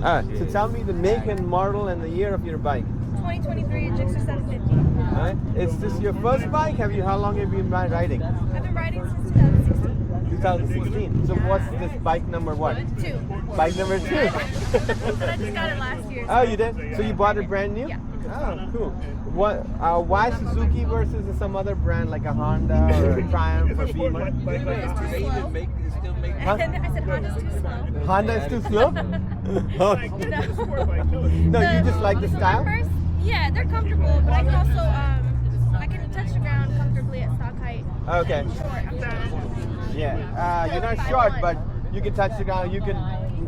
So tell me the make and model and the year of your bike. 2023 Gixxer 750. Alright. Is this your first bike? How long have you been riding? I've been riding since 2016. 2016. So what's this bike number what? 2. Bike number 2. But I just got it last year. Oh, you did? So you bought it brand new? Yeah. Oh, cool. What? Why Suzuki versus some other brand like a Honda or a Triumph or Beamer? It's too slow. Huh? I said Honda's too slow. Honda is too slow? Oh. No, you just like the style? Yeah, they're comfortable, but I can also I can touch the ground comfortably at stock height. Okay. Short. I'm short. Yeah. You're not short, but you can touch the ground. You can.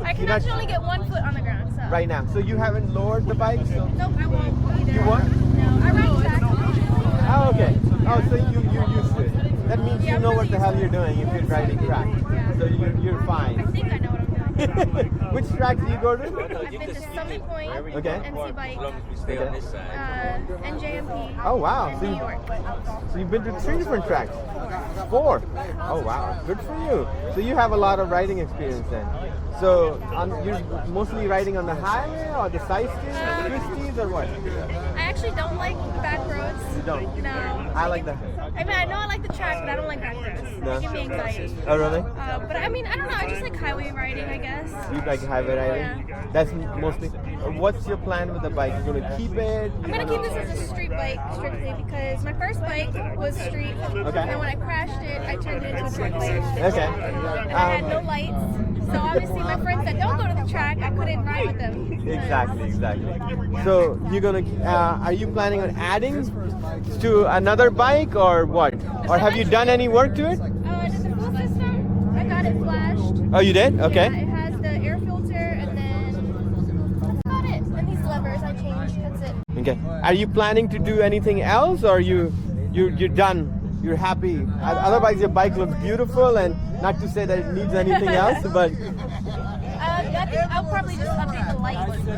I can actually only get 1 foot on the ground. So. Right now. So you haven't lowered the bike? So. Nope, I won't either. You won't? No, I ride track occasionally. Oh, okay. Oh, so you're used to it. That means Yeah, you know I'm what the really hell you're doing if you're riding track. Yeah. So you're I fine. think I know what I'm doing. Which track do you go to? I've been to Summit Point, Okay. NC Bike, Okay. NJMP, Oh, wow. and So, New York. so you've been to 3 different tracks? 4? Oh, wow. Good for you. So you have a lot of riding experience then. So you're mostly riding on the highway or the side streets, twisties or what? I actually don't like back roads. You don't? No. I like that. I mean, I know I like the track, but I don't like back roads. No? They give me anxiety. Oh, really? But I mean, I don't know. I just like highway riding, I guess. You like highway riding? Yeah. That's mostly. What's your plan with the bike? You're gonna keep it? I'm gonna keep this as a street bike strictly because my first bike was street, Okay. and when I crashed it, I turned it into a street bike. Okay. And I had no lights, so obviously my friends that don't go to the track, I couldn't ride with them. Exactly. So you're gonna. Are you planning on adding to another bike or what? Or have you done any work to it? I did the full system. I got it flashed. Oh, you did? Okay. Yeah, it has the air filter, and then that's about it. And these levers I changed. That's it. Okay. Are you planning to do anything else, or you're done? You're happy. Otherwise, your bike looks beautiful, and not to say that it needs anything else, but. I think I'll probably just update the lights to the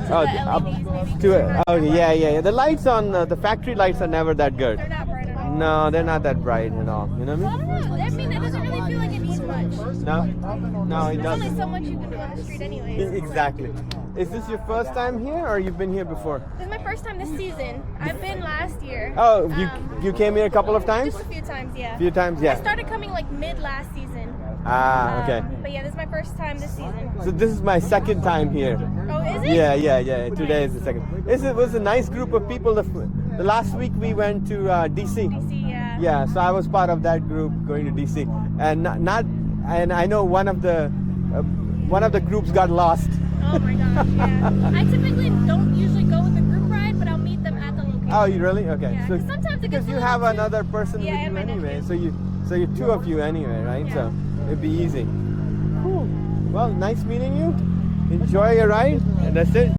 LEDs maybe. Yeah. The lights on the factory lights are never that good. They're not bright enough. No, they're not that bright at all. You know Well, I what I mean? don't know. I mean, it doesn't really feel like it needs much. No, it There's only doesn't. so much you can do on the street anyways. Exactly. Is this your first time here, or you've been here before? This is my first time this season. I've been last year. Oh, you came here a couple of times? Just a few times, yeah. A few times, I yeah. started coming like mid last season. Ah, okay. But yeah, this is my first time this season. So this is my second time here. Oh, is it? Yeah. Today is the second. It was a nice group of people. The last week we went to DC. DC, yeah. Yeah, so I was part of that group going to DC, and and I know one of the groups got lost. Oh my gosh, yeah. I typically don't usually go with the group ride, but I'll meet them at the location. Oh, you really? Okay. Yeah, So 'cause sometimes it gets because you a have little too- another person Yeah, with and you my anyway, nephew. so you're 2 of you anyway, right? Yeah. So it'd be easy. Cool. Well, nice meeting you. Enjoy your ride, and that's it.